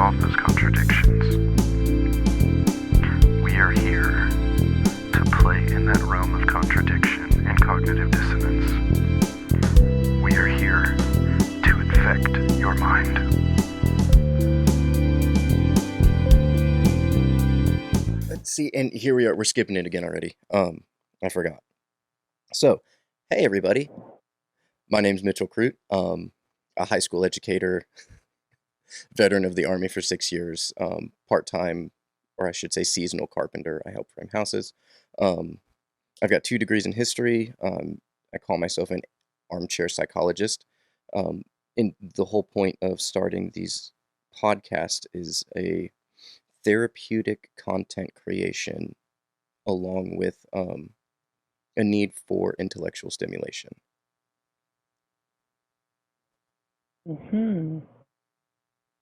resolve those contradictions. We are here to play in that realm of contradiction and cognitive dissonance. We are here to infect your mind. Let's see, and here we are. We're skipping it again already. I forgot. So, hey everybody. My name's Mitchell Crute. A high school educator, veteran of the Army for 6 years, part-time, or I should say seasonal carpenter. I help frame houses. I've got 2 degrees in history. I call myself an armchair psychologist. And the whole point of starting these podcasts is a therapeutic content creation along with a need for intellectual stimulation.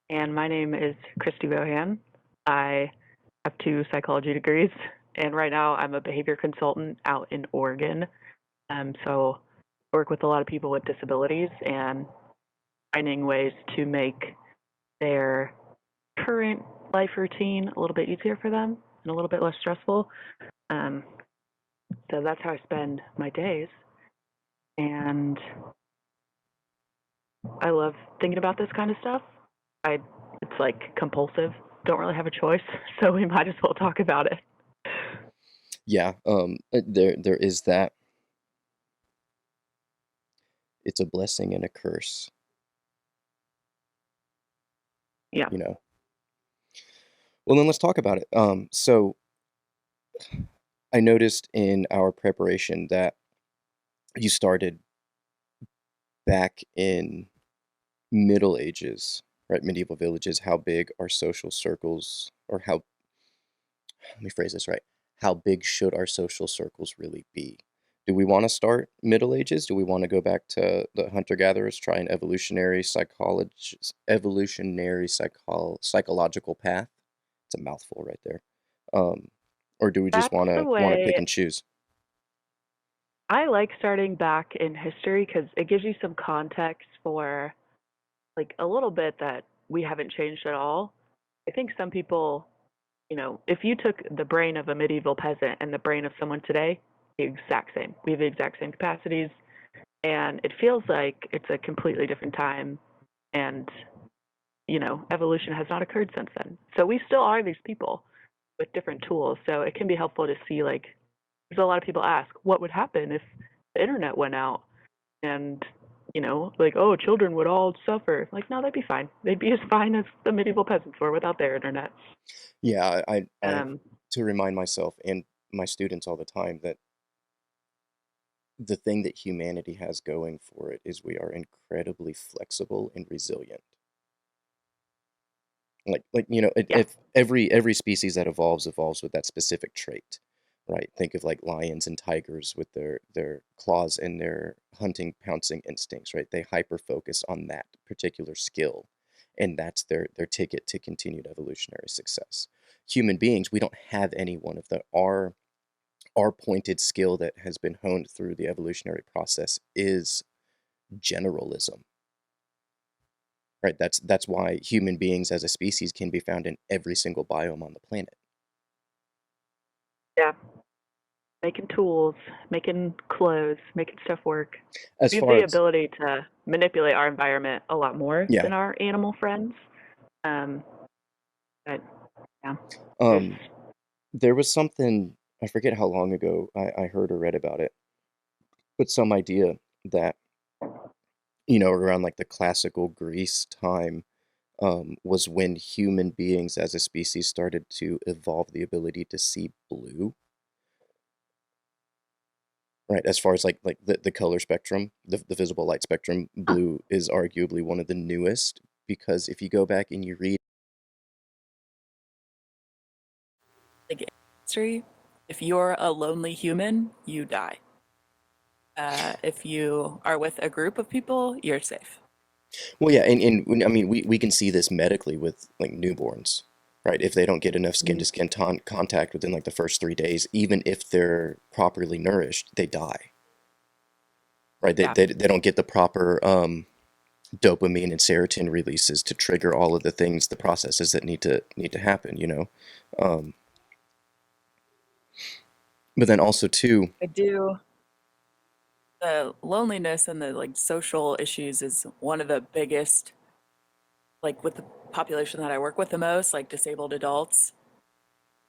And my name is Kristy Bohan. I have 2 psychology degrees, and right now I'm a behavior consultant out in Oregon. So I work with a lot of people with disabilities and finding ways to make their current life routine a little bit easier for them and a little bit less stressful. So that's how I spend my days. And I love thinking about this kind of stuff. It's like compulsive. Don't really have a choice, so we might as well talk about it. Yeah, there is that. It's a blessing and a curse. Yeah. You know. Well, then let's talk about it. So I noticed in our preparation that you started back in Middle Ages, right? Medieval villages. How big are social circles, or let me phrase this right. How big should our social circles really be? Do we want to start Middle Ages? Do we want to go back to the hunter-gatherers, try an evolutionary psychological path? It's a mouthful right there. Or do we just want to pick and choose? I like starting back in history because it gives you some context for like a little bit that we haven't changed at all. I think some people, if you took the brain of a medieval peasant and the brain of someone today, the exact same. We have the exact same capacities, and it feels like it's a completely different time, and evolution has not occurred since then. So we still are these people with different tools. So it can be helpful to see, like, there's a lot of people ask, what would happen if the internet went out? And, like, oh, children would all suffer. Like, no, they'd be fine. They'd be as fine as the medieval peasants were without their internet. Yeah, I to remind myself and my students all the time that the thing that humanity has going for it is we are incredibly flexible and resilient. If every species that evolves with that specific trait, right? Think of like lions and tigers with their claws and their hunting, pouncing instincts, right? They hyper focus on that particular skill, and that's their ticket to continued evolutionary success. Human beings, we don't have any one of our pointed skill that has been honed through the evolutionary process is generalism. Right, that's why human beings as a species can be found in every single biome on the planet. Yeah. Making tools, making clothes, making stuff work. As We have far the as ability to manipulate our environment a lot more Yeah. than our animal friends. But yeah. There was something, I forget how long ago I heard or read about it, but some idea that, around like the classical Greece time, was when human beings as a species started to evolve the ability to see blue. Right, as far as like the color spectrum, the visible light spectrum, blue is arguably one of the newest, because if you go back and you read like history, if you're a lonely human, you die. If you are with a group of people, you're safe. Well, yeah, and I mean, we can see this medically with like newborns, right? If they don't get enough skin-to-skin contact within like the first 3 days, even if they're properly nourished, they die, right? They don't get the proper dopamine and serotonin releases to trigger all of the things, the processes that need to happen, um, but then also too. I do. The loneliness and the like social issues is one of the biggest, like with the population that I work with the most, like disabled adults.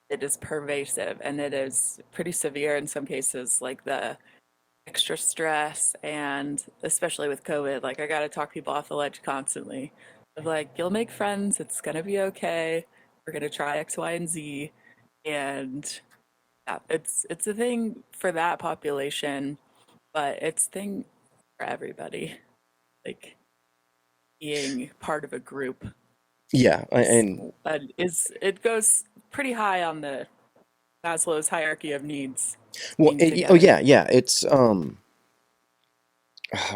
It is pervasive and it is pretty severe in some cases, like the extra stress, and especially with COVID, like I got to talk people off the ledge constantly of like, you'll make friends, it's going to be okay. We're going to try X, Y, and Z. And yeah, it's a thing for that population, but it's a thing for everybody. Like being part of a group Yeah, is, and is it goes pretty high on the Maslow's hierarchy of needs, well, being oh together. yeah, it's I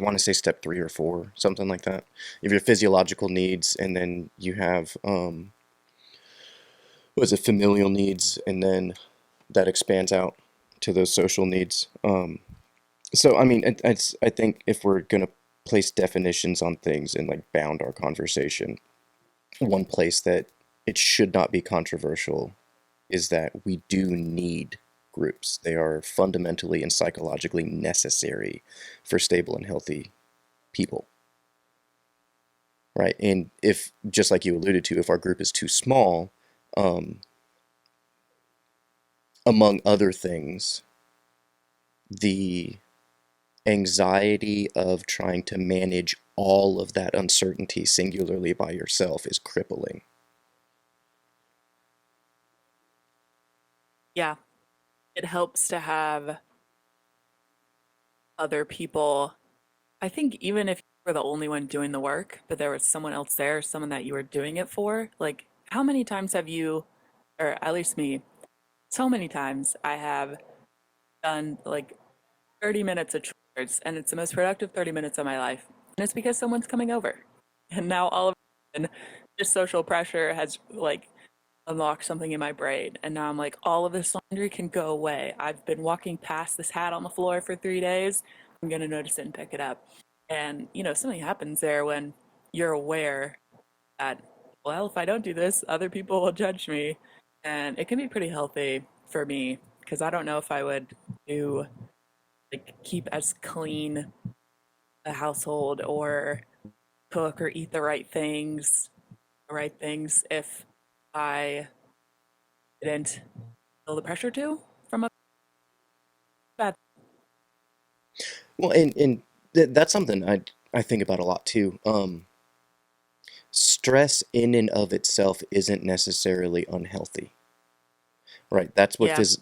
want to say step 3 or 4, something like that. You have your physiological needs, and then you have what is it, familial needs, and then that expands out to those social needs. So I mean, I think if we're gonna place definitions on things and like bound our conversation, one place that it should not be controversial is that we do need groups. They are fundamentally and psychologically necessary for stable and healthy people, right? And if, just like you alluded to, if our group is too small, um, among other things, the anxiety of trying to manage all of that uncertainty singularly by yourself is crippling. Yeah, it helps to have other people. I think even if you were the only one doing the work, but there was someone else there, someone that you were doing it for, like how many times have you, or at least me, so many times I have done like 30 minutes of chores and it's the most productive 30 minutes of my life. And it's because someone's coming over. And now all of a sudden, this social pressure has like unlocked something in my brain. And now I'm like, all of this laundry can go away. I've been walking past this hat on the floor for 3 days. I'm going to notice it and pick it up. And, something happens there when you're aware that, well, if I don't do this, other people will judge me. And it can be pretty healthy for me because I don't know if I would do like keep as clean a household or cook or eat the right things if I didn't feel the pressure to from a bad. Well, and that's something I think about a lot too. Stress in and of itself isn't necessarily unhealthy, right? Yeah.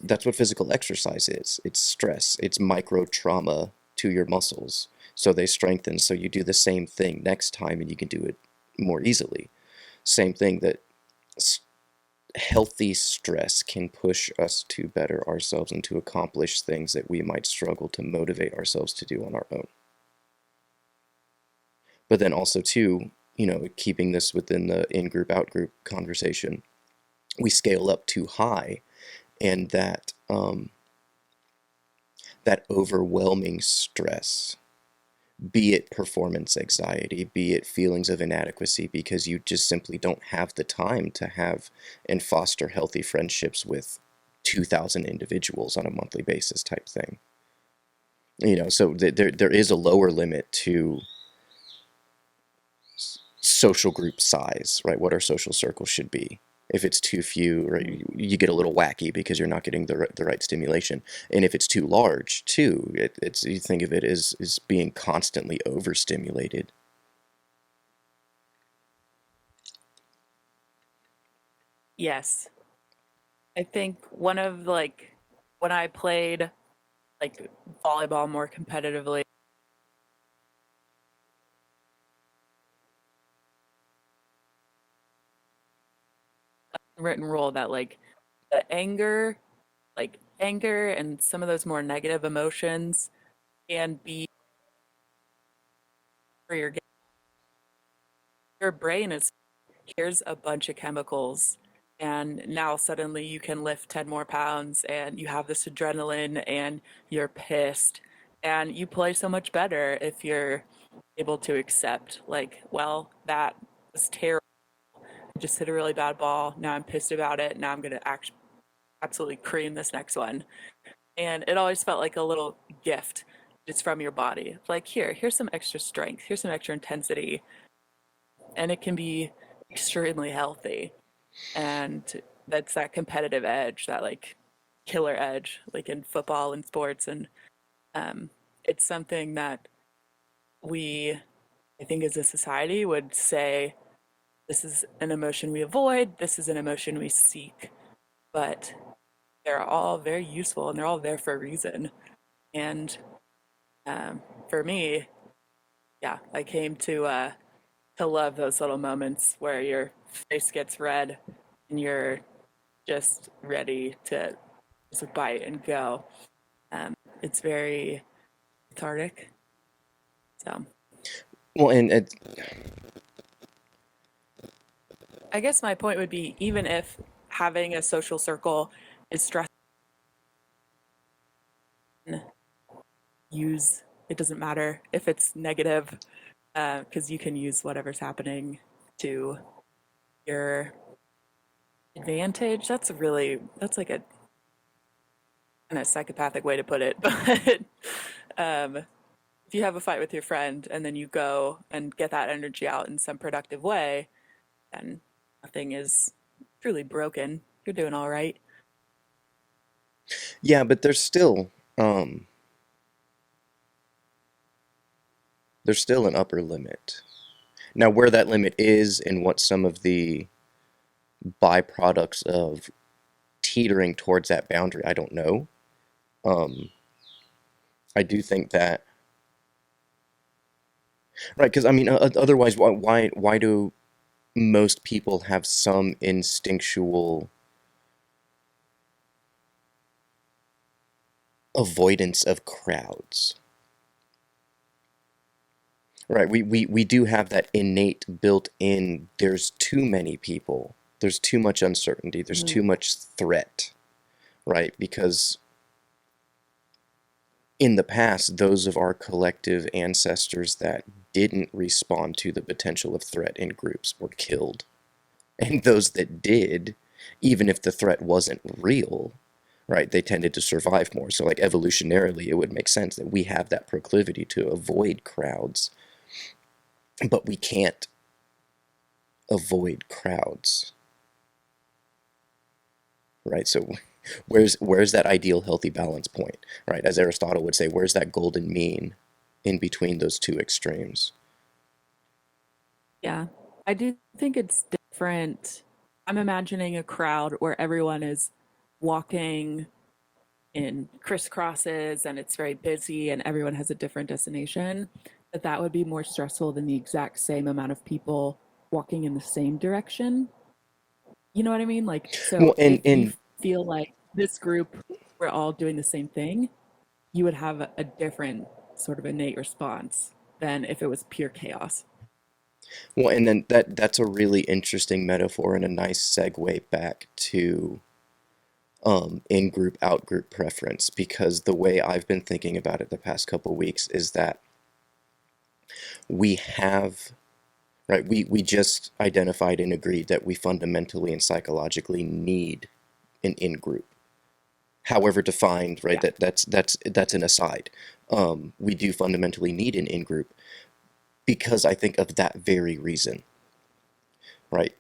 That's what physical exercise is. It's stress. It's micro trauma to your muscles, so they strengthen. So you do the same thing next time, and you can do it more easily. Same thing that healthy stress can push us to better ourselves and to accomplish things that we might struggle to motivate ourselves to do on our own. But then also too, keeping this within the in-group, out-group conversation, we scale up too high, and that overwhelming stress, be it performance anxiety, be it feelings of inadequacy, because you just simply don't have the time to have and foster healthy friendships with 2,000 individuals on a monthly basis type thing. So there is a lower limit to social group size, right? What our social circles should be. If it's too few, right, you get a little wacky because you're not getting the right stimulation. And if it's too large, too, it's you think of it as being constantly overstimulated. Yes. I think one of like when I played like volleyball more competitively, written rule that like the anger and some of those more negative emotions can be for your brain is here's a bunch of chemicals and now suddenly you can lift 10 more pounds and you have this adrenaline and you're pissed and you play so much better if you're able to accept, like, well, that was terrible. I just hit a really bad ball. Now I'm pissed about it. Now I'm going to absolutely cream this next one. And it always felt like a little gift just from your body. Like, here's some extra strength. Here's some extra intensity. And it can be extremely healthy. And that's that competitive edge, that like killer edge, like in football and sports. And it's something that we, I think as a society, would say, this is an emotion we avoid, this is an emotion we seek. But they're all very useful and they're all there for a reason. And for me, yeah, I came to love those little moments where your face gets red and you're just ready to just bite and go. It's very cathartic. So, Well, and I guess my point would be, even if having a social circle is stressful, it doesn't matter if it's negative, because you can use whatever's happening to your advantage. That's like a kind of psychopathic way to put it, but if you have a fight with your friend and then you go and get that energy out in some productive way, then nothing is truly broken. You're doing all right. yeah, but there's still an upper limit. Now, where that limit is and what some of the byproducts of teetering towards that boundary, I don't know. I do think that, right? Because I mean, otherwise, why do most people have some instinctual avoidance of crowds? Right, we do have that innate built-in, there's too many people, there's too much uncertainty, there's too much threat, right? Because in the past, those of our collective ancestors that didn't respond to the potential of threat in groups were killed. And those that did, even if the threat wasn't real, right, they tended to survive more. So like evolutionarily, it would make sense that we have that proclivity to avoid crowds, but we can't avoid crowds, right? So where's that ideal healthy balance point, right? As Aristotle would say, where's that golden mean in between those two extremes? Yeah, I do think it's different. I'm imagining a crowd where everyone is walking in crisscrosses and it's very busy and everyone has a different destination. That would be more stressful than the exact same amount of people walking in the same direction. You know what I mean? Like, so Well, if you feel like this group, we're all doing the same thing, you would have a different sort of innate response than if it was pure chaos. Well, and then that's a really interesting metaphor and a nice segue back to in-group, out-group preference, because the way I've been thinking about it the past couple weeks is that we have, right, we just identified and agreed that we fundamentally and psychologically need an in-group. However defined, right, yeah. That's an aside. We do fundamentally need an in-group because I think of that very reason, right?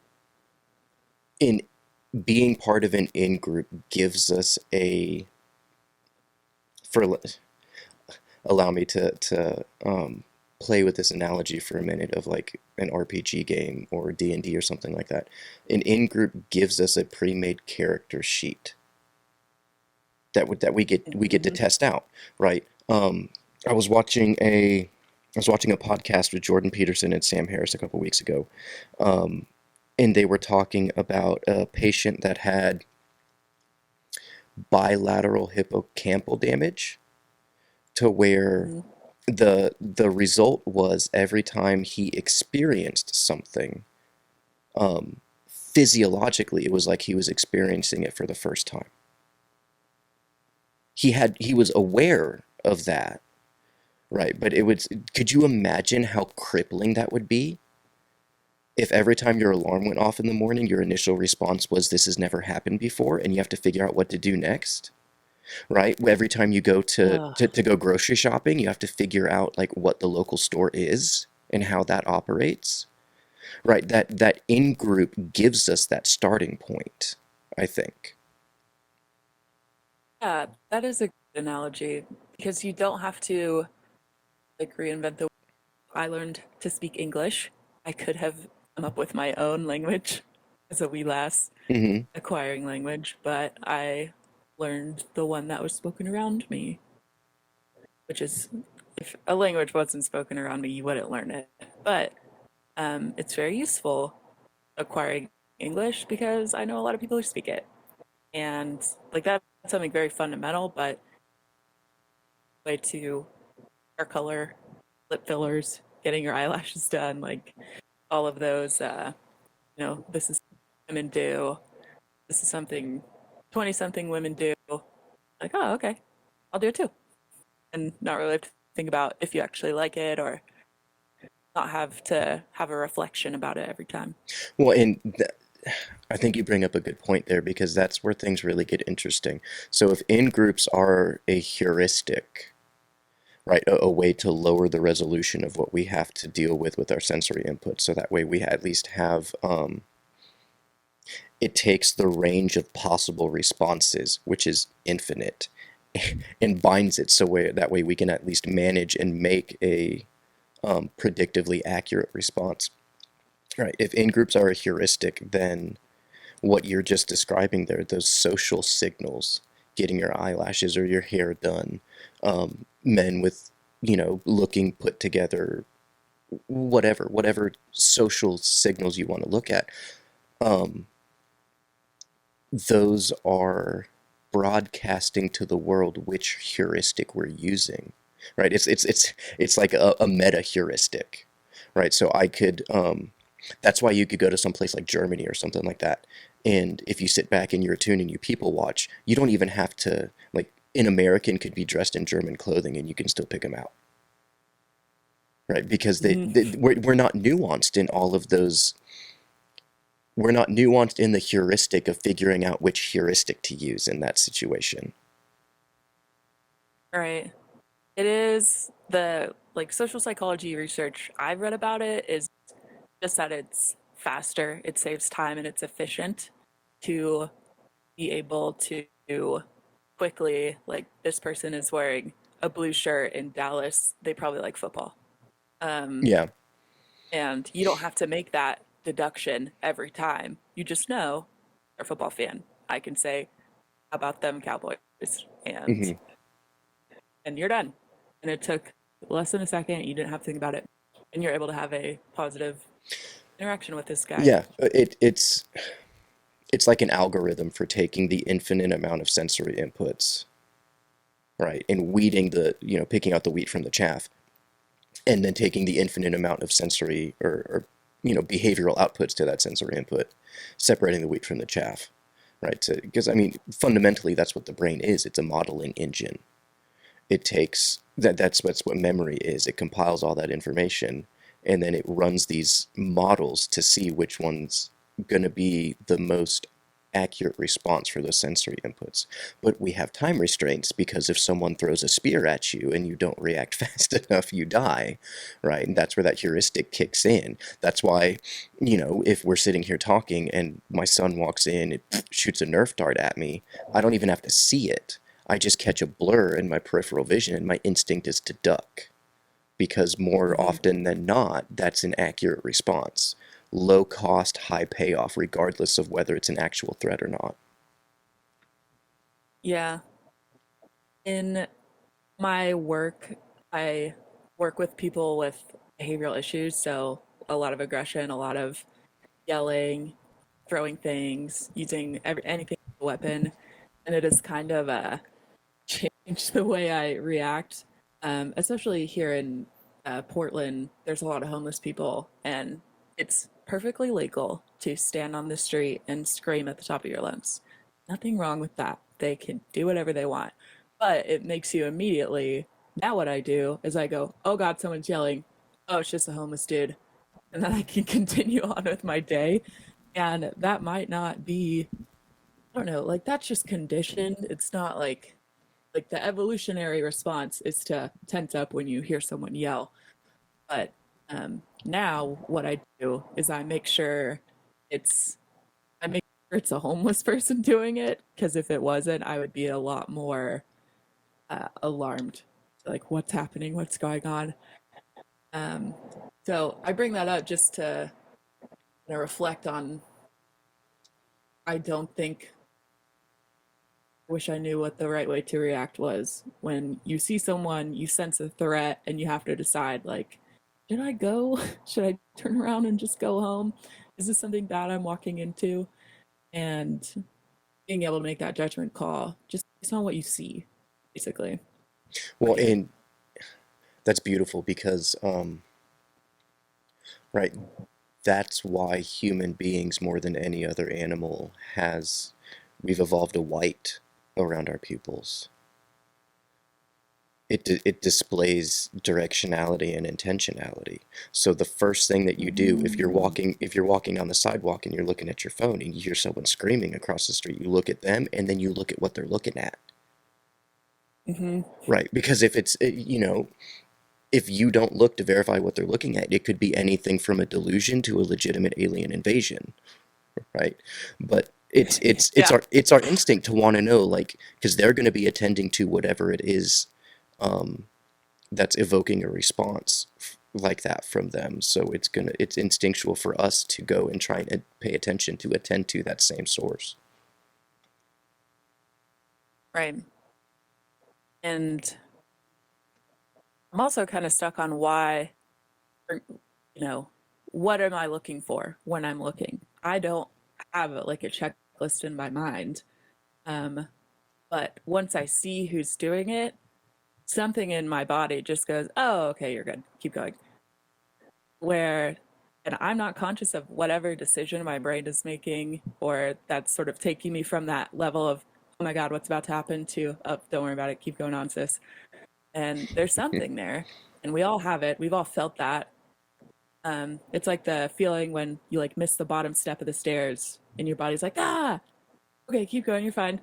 In being part of an in-group gives us allow me to play with this analogy for a minute of like an RPG game or D&D or something like that. An in-group gives us a pre-made character sheet that we get to test out, right? I was watching a podcast with Jordan Peterson and Sam Harris a couple weeks ago, and they were talking about a patient that had bilateral hippocampal damage, to where the result was every time he experienced something, physiologically, it was like he was experiencing it for the first time. He was aware of that, right? But could you imagine how crippling that would be if every time your alarm went off in the morning, your initial response was, this has never happened before, and you have to figure out what to do next, right? Every time you go Ugh. to go grocery shopping, you have to figure out like what the local store is and how that operates, right? That in-group gives us that starting point, I think. Yeah, that is a good analogy because you don't have to like reinvent the. I learned to speak English. I could have come up with my own language as a wee lass Hmm. acquiring language, but I learned the one that was spoken around me, which is if a language wasn't spoken around me, you wouldn't learn it. But it's very useful acquiring English because I know a lot of people who speak it. And like that's something very fundamental, but way to hair color, lip fillers, getting your eyelashes done, like all of those, this is women do. This is something 20 something women do. Like, oh, okay, I'll do it too. And not really have to think about if you actually like it or not have to have a reflection about it every time. Well, I think you bring up a good point there because that's where things really get interesting. So if in-groups are a heuristic, right, a way to lower the resolution of what we have to deal with our sensory input, so that way we at least have, it takes the range of possible responses, which is infinite, and binds it so that way we can at least manage and make a predictively accurate response. Right. If in-groups are a heuristic, then what you're just describing there, those social signals, getting your eyelashes or your hair done, men with, looking put together, whatever social signals you want to look at, those are broadcasting to the world which heuristic we're using, right? It's like a meta heuristic, right? So I could, that's why you could go to some place like Germany or something like that. And if you sit back and you're attuned and you people watch, you don't even have to, like, an American could be dressed in German clothing and you can still pick them out, right? Because we're not nuanced in all of those. We're not nuanced in the heuristic of figuring out which heuristic to use in that situation. Right. It is the like social psychology research I've read about it is just that it's faster, it saves time, and it's efficient to be able to quickly, like, this person is wearing a blue shirt in Dallas, they probably like football. Yeah. And you don't have to make that deduction every time. You just know they're a football fan. I can say, how about them Cowboys? And Hmm. and you're done. And it took less than a second. You didn't have to think about it. And you're able to have a positive interaction with this guy. Yeah. It's like an algorithm for taking the infinite amount of sensory inputs, right, and weeding picking out the wheat from the chaff, and then taking the infinite amount of sensory or behavioral outputs to that sensory input, separating the wheat from the chaff, right? Because I mean, fundamentally, that's what the brain is. It's a modeling engine. It takes that's what memory is. It compiles all that information, and then it runs these models to see which one's going to be the most accurate response for those sensory inputs. But we have time restraints because if someone throws a spear at you and you don't react fast enough, you die, right? And that's where that heuristic kicks in. That's why, if we're sitting here talking and my son walks in, it shoots a Nerf dart at me, I don't even have to see it. I just catch a blur in my peripheral vision and my instinct is to duck, because more often than not, that's an accurate response. Low cost, high payoff, regardless of whether it's an actual threat or not. Yeah. In my work, I work with people with behavioral issues. So a lot of aggression, a lot of yelling, throwing things, using anything as a weapon. And it has kind of changed the way I react, especially here in Portland. There's a lot of homeless people, and it's perfectly legal to stand on the street and scream at the top of your lungs. Nothing wrong with that. They can do whatever they want, but it makes you immediately Now what I do is I go, oh God, someone's yelling. Oh, it's just a homeless dude. And then I can continue on with my day. And that might not be, I don't know, like that's just conditioned. It's not like the evolutionary response is to tense up when you hear someone yell. But now what I do is I make sure it's a homeless person doing it, because if it wasn't, I would be a lot more alarmed. Like, what's happening? What's going on? Um, so I bring that up just to reflect on. I don't think. Wish I knew what the right way to react was when you see someone, you sense a threat, and you have to decide, like, should I go? Should I turn around and just go home? Is this something bad I'm walking into? And being able to make that judgment call just based on what you see, basically. Well, and that's beautiful because, right, that's why human beings, more than any other animal, we've evolved a white around our pupils. It displays directionality and intentionality. So the first thing that you do, if you're walking on the sidewalk and you're looking at your phone and you hear someone screaming across the street, you look at them and then you look at what they're looking at. Mm-hmm. Right? Because if if you don't look to verify what they're looking at, it could be anything from a delusion to a legitimate alien invasion, right? But it's Yeah. our instinct to want to know, like, because they're going to be attending to whatever it is that's evoking a response like that from them. So it's instinctual for us to go and try and pay attention to attend to that same source. Right. And I'm also kind of stuck on why, or, what am I looking for when I'm looking? I don't have like a checklist in my mind. But once I see who's doing it, something in my body just goes, oh, okay, you're good. Keep going. And I'm not conscious of whatever decision my brain is making, or that's sort of taking me from that level of, oh my God, what's about to happen, to, oh, don't worry about it. Keep going on, sis. And there's something there, and we all have it. We've all felt that. It's like the feeling when you like miss the bottom step of the stairs and your body's like, ah, okay, keep going, you're fine.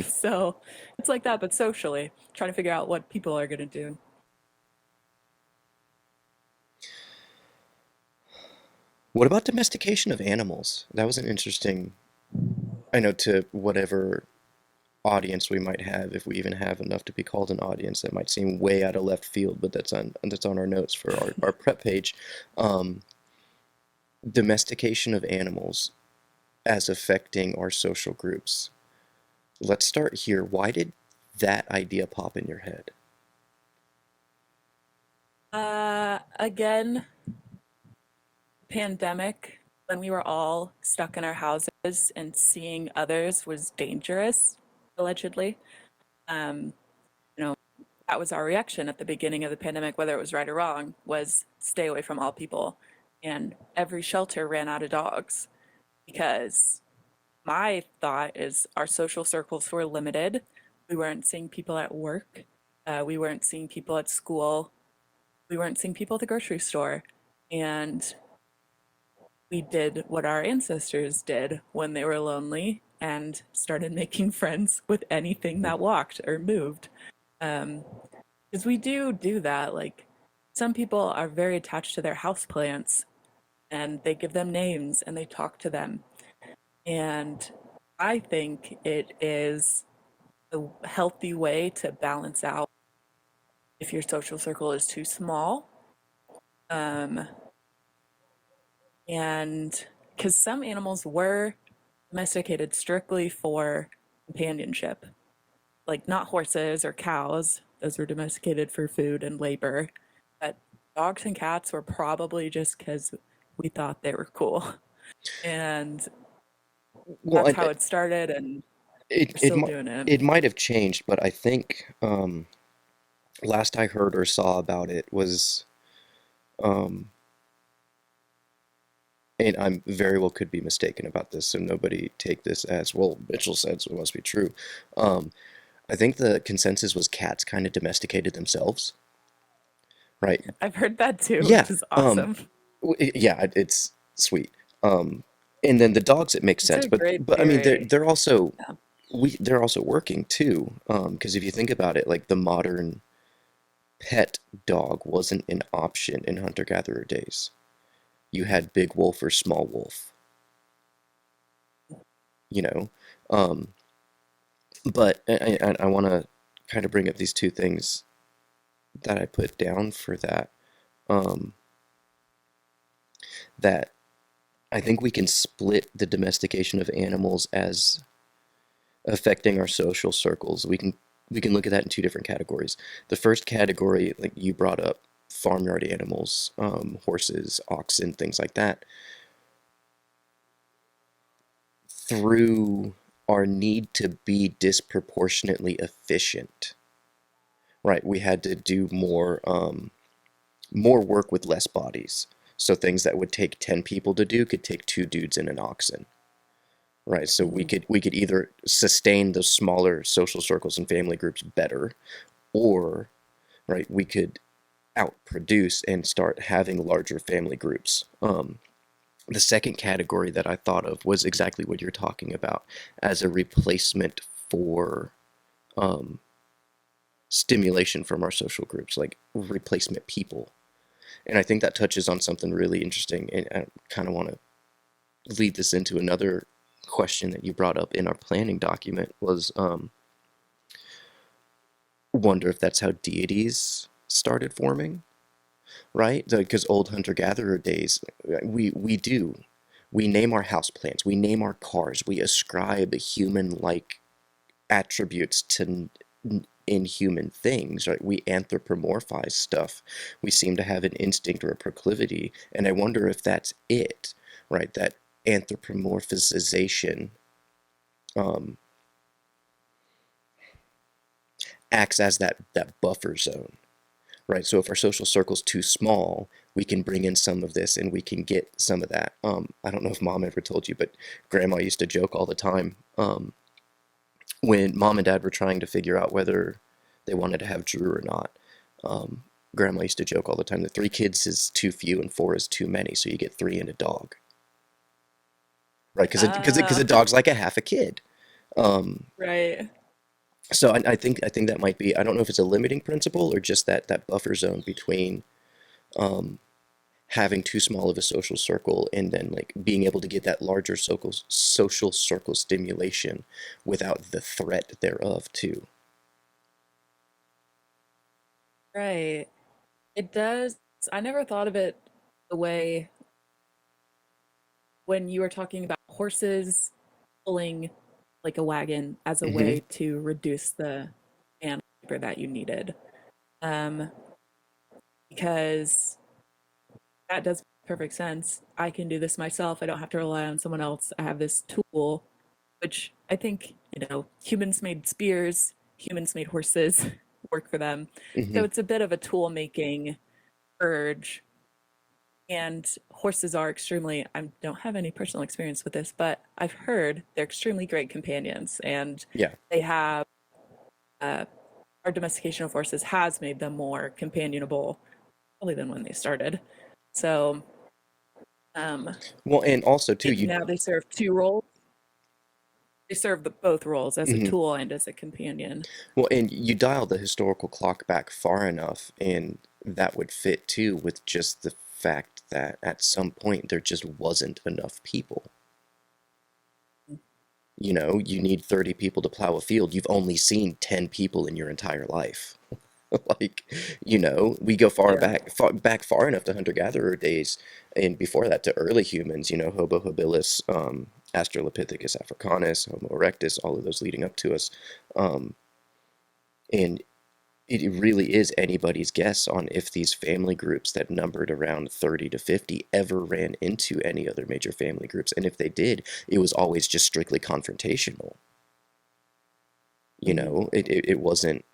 So it's like that, but socially, trying to figure out what people are going to do. What about domestication of animals? That was an interesting, I know, to whatever audience we might have, if we even have enough to be called an audience. That might seem way out of left field, but that's on our notes for our prep page. Domestication of animals as affecting our social groups. Let's start here. Why did that idea pop in your head? Again, pandemic, when we were all stuck in our houses and seeing others was dangerous, allegedly. That was our reaction at the beginning of the pandemic, whether it was right or wrong, was stay away from all people. And every shelter ran out of dogs, because my thought is our social circles were limited. We weren't seeing people at work. We weren't seeing people at school. We weren't seeing people at the grocery store. And we did what our ancestors did when they were lonely and started making friends with anything that walked or moved. Because we do that. Like, some people are very attached to their houseplants, and they give them names and they talk to them. And I think it is a healthy way to balance out if your social circle is too small. And because some animals were domesticated strictly for companionship, like not horses or cows. Those were domesticated for food and labor. But dogs and cats were probably just because we thought they were cool. And that's how it started, and we're still doing it. It might have changed, but I think last I heard or saw about it was, and I'm very well could be mistaken about this, so nobody take this as, well, Mitchell said, so it must be true. I think the consensus was cats kind of domesticated themselves, right? I've heard that too, Yeah. which is awesome. Yeah, it's sweet. And then the dogs, it makes It's sense, a great but I mean, theory. they're also Yeah. they're also working too. Because if you think about it, like the modern pet dog wasn't an option in hunter-gatherer days. You had big wolf or small wolf, you know. Um, but I want to kind of bring up these two things that I put down for that. Um, that I think we can split the domestication of animals as affecting our social circles. We can look at that in two different categories. The first category, like you brought up, farmyard animals, horses, oxen, things like that. Through our need to be disproportionately efficient, right? We had to do more work with less bodies. So things that would take 10 people to do could take two dudes and an oxen, right? So we could either sustain those smaller social circles and family groups better, or right, we could outproduce and start having larger family groups. The second category that I thought of was exactly what you're talking about, as a replacement for um, stimulation from our social groups, like replacement people. And I think that touches on something really interesting. And I kind of want to lead this into another question that you brought up in our planning document was wonder if that's how deities started forming, right? Because old hunter-gatherer days, we name our house plants, we name our cars, we ascribe human-like attributes to inhuman things, right? We anthropomorphize stuff. We seem to have an instinct or a proclivity, and I wonder if that's it, right? That anthropomorphization um, acts as that buffer zone, right? So if our social circle's too small, we can bring in some of this and we can get some of that. I don't know if mom ever told you, but grandma used to joke all the time when mom and dad were trying to figure out whether they wanted to have Drew or not. Grandma used to joke all the time that 3 kids is too few and 4 is too many, so you get 3 and a dog, right? Because a dog's like a half a kid. Right. So I think that might be, I don't know if it's a limiting principle or just that buffer zone between having too small of a social circle and then like being able to get that larger social circle stimulation without the threat thereof too. Right. It does. I never thought of it the way when you were talking about horses pulling like a wagon as a Hmm. way to reduce the animal labor that you needed. Um, because that does perfect sense. I can do this myself. I don't have to rely on someone else. I have this tool, which I think, humans made spears, humans made horses work for them. Hmm. So it's a bit of a tool making urge. And horses are extremely, I don't have any personal experience with this, but I've heard they're extremely great companions. And Yeah. they have, uh, our domestication of horses has made them more companionable, probably than when they started. So, um, Well, and also too, you. now they serve two roles. They serve both roles as a Mhm. tool and as a companion. Well, and you dial the historical clock back far enough, and that would fit too with just the fact that at some point there just wasn't enough people. You need 30 people to plow a field. You've only seen 10 people in your entire life. Like, we go Yeah. back far enough to hunter-gatherer days, and before that to early humans, Homo habilis, Australopithecus africanus, Homo erectus, all of those leading up to us. Um, and it really is anybody's guess on if these family groups that numbered around 30 to 50 ever ran into any other major family groups. And if they did, it was always just strictly confrontational. Mhm. It wasn't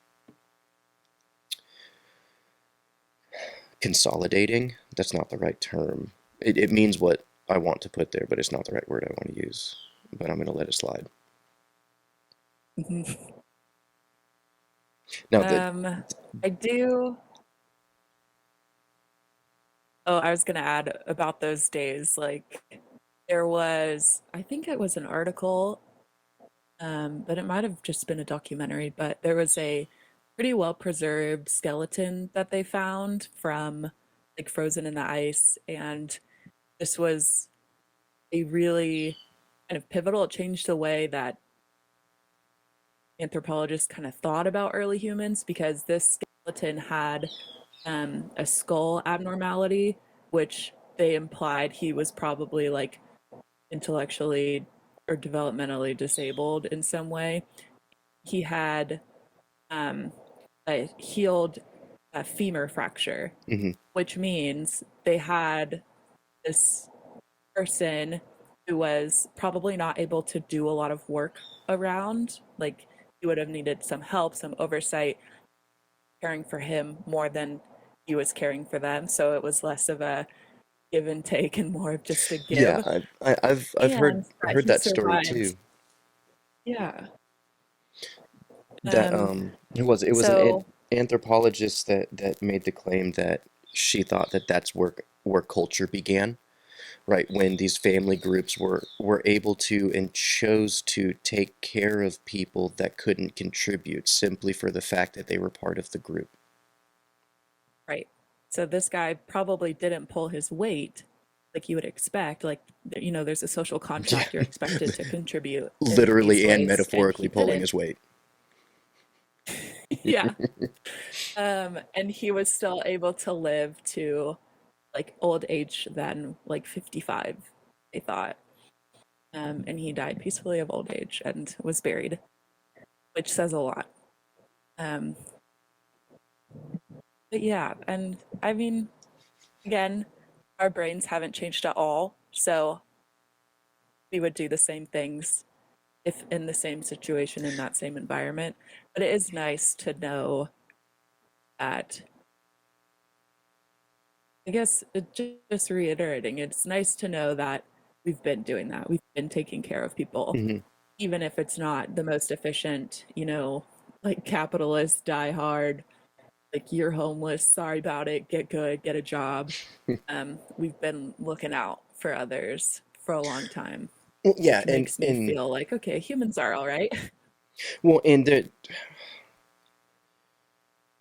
consolidating. That's not the right term. It means what I want to put there, but it's not the right word I want to use. But I'm going to let it slide. Mhm. Now, I do. Oh, I was gonna add about those days. Like, there was, I think it was an article, but it might have just been a documentary. But there was a pretty well preserved skeleton that they found from like frozen in the ice, and this was a really kind of pivotal. It changed the way that anthropologists kind of thought about early humans because this skeleton had a skull abnormality, which they implied he was probably like intellectually or developmentally disabled in some way. He had a healed femur fracture, mhm. which means they had this person who was probably not able to do a lot of work around. Like, he would have needed some help, some oversight, caring for him more than he was caring for them. So it was less of a give and take and more of just a Yeah, give. I've And that heard he that story survived. too. Yeah. That Um, it was an so anthropologist that made the claim that she thought that that's where culture began, right? When these family groups were able to and chose to take care of people that couldn't contribute simply for the fact that they were part of the group. right. So this guy probably didn't pull his weight like you would expect. Like, there's a social Yeah, contract, you're expected to contribute in these literally and ways, and he metaphorically pulling didn't. his weight. Yeah. And he was still able to live to like old age then, like 55, they thought. And he died peacefully of old age and was buried, which says a lot. Um, but yeah, and I mean, again, our brains haven't changed at all. So we would do the same things if in the same situation in that same environment. But it is nice to know that, I guess, just reiterating, it's nice to know that we've been doing that. We've been taking care of people, Hmm. even if it's not the most efficient, like capitalist, die hard, like you're homeless, sorry about it, get good, get a job. We've been looking out for others for a long time, Well, yeah, which makes me feel like, okay, humans are all right. and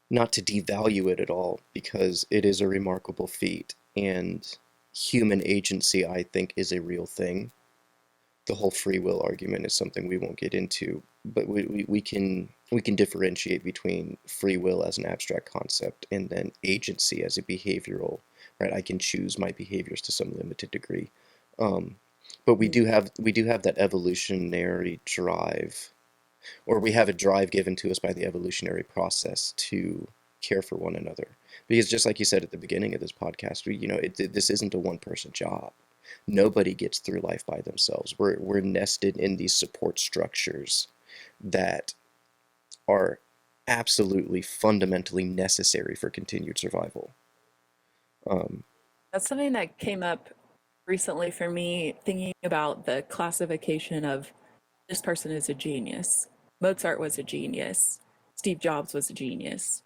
not to devalue it at all, because it is a remarkable feat, and human agency, I think, is a real thing. The whole free will argument is something we won't get into, but we can differentiate between free will as an abstract concept and then agency as a behavioral, right? I can choose my behaviors to some limited degree. Um, but we do have that evolutionary drive, or we have a drive given to us by the evolutionary process to care for one another. Because just like you said at the beginning of this podcast, this isn't a one person job. Nobody gets through life by themselves. We're nested in these support structures that are absolutely fundamentally necessary for continued survival. Um, That's something that came up recently for me, thinking about the classification of this person is a genius. Mozart was a genius. Steve Jobs was a genius.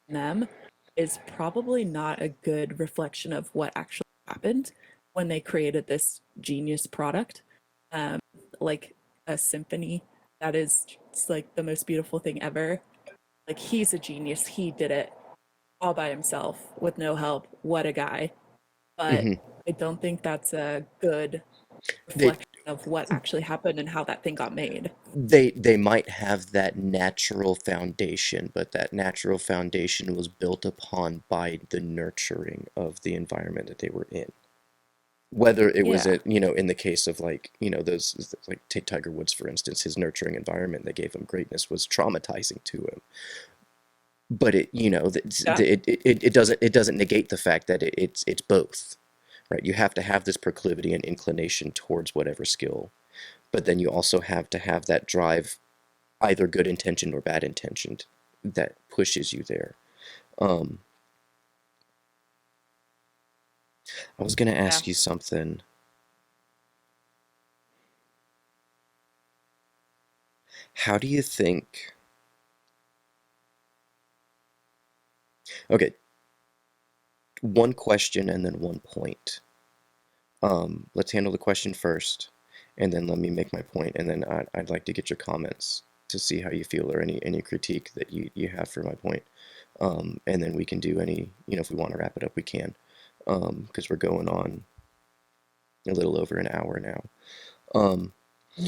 Them is probably not a good reflection of what actually happened when they created this genius product, um, like a symphony that is just like the most beautiful thing ever. Like, he's a genius. He did it all by himself with no help. What a guy. But mhm. I don't think that's a good They reflection of what actually happened and how that thing got made. they might have that natural foundation, but that natural foundation was built upon by the nurturing of the environment that they were in. Whether it was Yeah. in the case of like, those, like, take Tiger Woods for instance, his nurturing environment that gave him greatness was traumatizing to him. But Yeah. it doesn't negate the fact that it's both, right? You have to have this proclivity and inclination towards whatever skill, but then you also have to have that drive, either good intentioned or bad intentioned, that pushes you there. Um, I was gonna Yeah. ask you something. How do you think... Okay, one question and then one point. Let's handle the question first, and then let me make my point, and then I'd like to get your comments to see how you feel, or any critique that you have for my point. And then we can do any, if we want to wrap it up, we can, because we're going on a little over an hour now.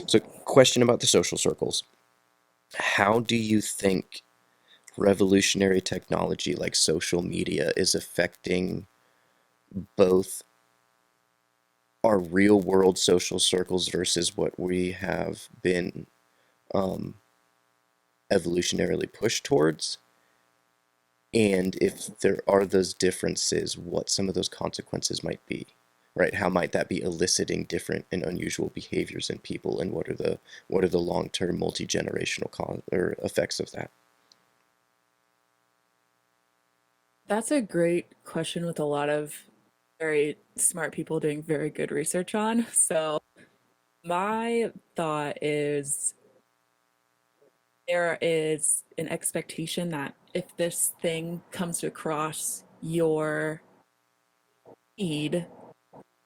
So question about the social circles. How do you think revolutionary technology like social media is affecting both our real world social circles versus what we have been evolutionarily pushed towards? And if there are those differences, what some of those consequences might be, right? How might that be eliciting different and unusual behaviors in people, and what are the long-term multi-generational or effects of that? That's a great question with a lot of very smart people doing very good research on. So my thought is there is an expectation that if this thing comes across your feed,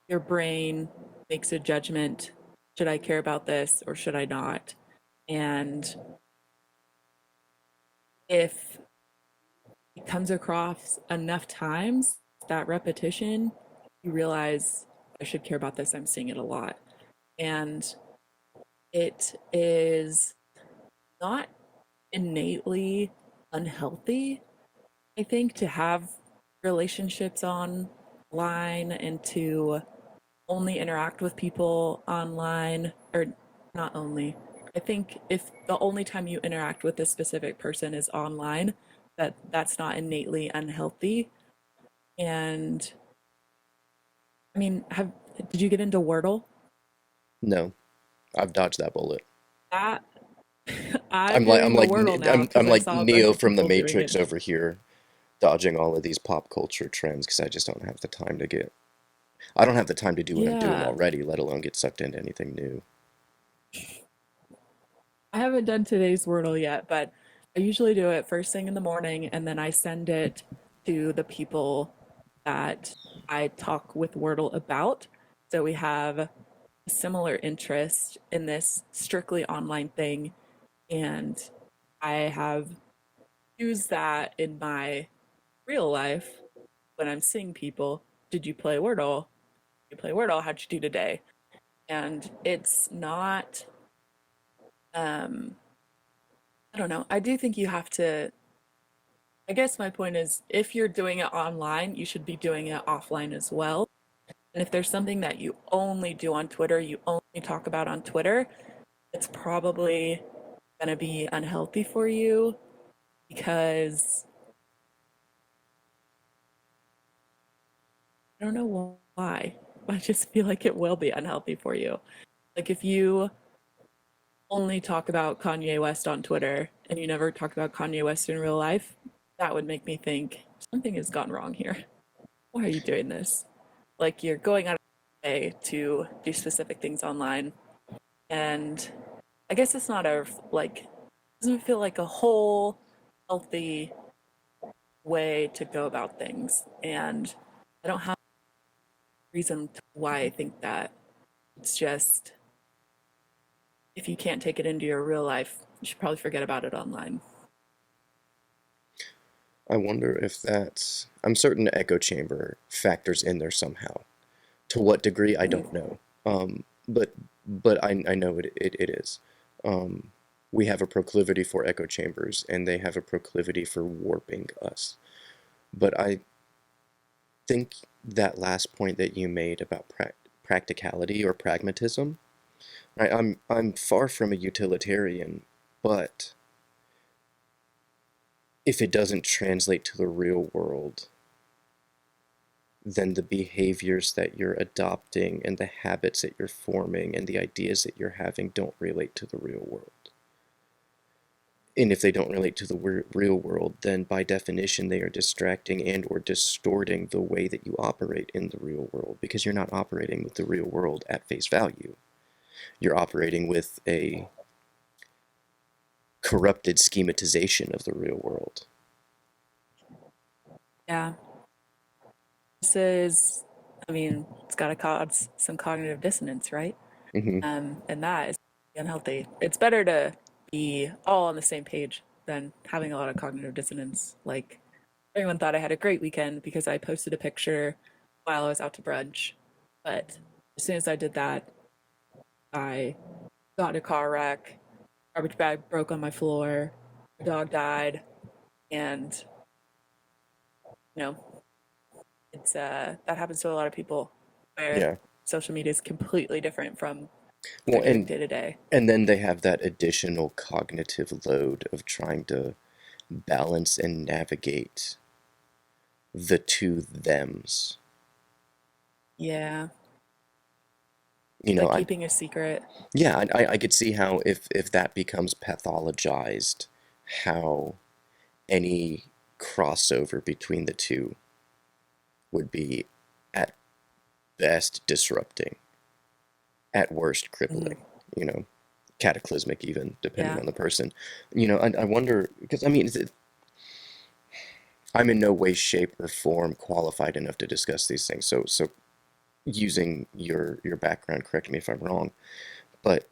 your brain makes a judgment. Should I care about this or should I not? And if it comes across enough times, that repetition, you realize I should care about this. I'm seeing it a lot. And it is not innately unhealthy, I think, to have relationships online and to only interact with people online, or not only. I think if the only time you interact with a specific person is online, that's not innately unhealthy. And I mean, did you get into Wordle? No, I've dodged that bullet. That I'm doing the Wordle now because I'm I like saw a bunch Neo of from the people doing Matrix it. over here, dodging all of these pop culture trends because I just don't have the time to I don't have the time to do what I'm doing Yeah, already, let alone get sucked into anything new. I haven't done today's Wordle yet, but I usually do it first thing in the morning and then I send it to the people that I talk with Wordle about. So we have a similar interest in this strictly online thing, and I have used that in my real life when I'm seeing people. Did you play Wordle? You play Wordle? How'd you do today? And it's not, um, I don't know. I do think you have to. I guess my point is if you're doing it online, you should be doing it offline as well. And if there's something that you only do on Twitter, you only talk about on Twitter, it's probably going to be unhealthy for you because I don't know why. I just feel like it will be unhealthy for you. Like if you only talk about Kanye West on Twitter and you never talk about Kanye West in real life, that would make me think something has gone wrong here. Why are you doing this? Like you're going out of your way to do specific things online. And I guess it's not a, like, doesn't feel like a whole healthy way to go about things. And I don't have a reason why I think that. It's just, if you can't take it into your real life, you should probably forget about it online. I wonder if I'm certain echo chamber factors in there somehow. To what degree, I don't know. But I know it is. We have a proclivity for echo chambers, and they have a proclivity for warping us. But I think that last point that you made about practicality or pragmatism, right? I'm far from a utilitarian, but if it doesn't translate to the real world, then the behaviors that you're adopting and the habits that you're forming and the ideas that you're having don't relate to the real world. And if they don't relate to the real world, then by definition they are distracting and or distorting the way that you operate in the real world, because you're not operating with the real world at face value. You're operating with a corrupted schematization of the real world. Yeah. This is, I mean, it's got to cause some cognitive dissonance, right? Hmm. And that is unhealthy. It's better to be all on the same page than having a lot of cognitive dissonance. Like, everyone thought I had a great weekend because I posted a picture while I was out to brunch. But as soon as I did that, I got in a car wreck, garbage bag broke on my floor, my dog died, and you know, it's that happens to a lot of people where Yeah. social media is completely different from what Well, they're doing day to day. and then they have that additional cognitive load of trying to balance and navigate the two thems. Yeah, You know, like keeping a secret. I could see how if that becomes pathologized, how any crossover between the two would be at best disrupting, at worst crippling, you know, cataclysmic even, depending Yeah. on the person. You know, I wonder, because I mean, I'm in no way, shape, or form qualified enough to discuss these things. So using your background, correct me if I'm wrong, but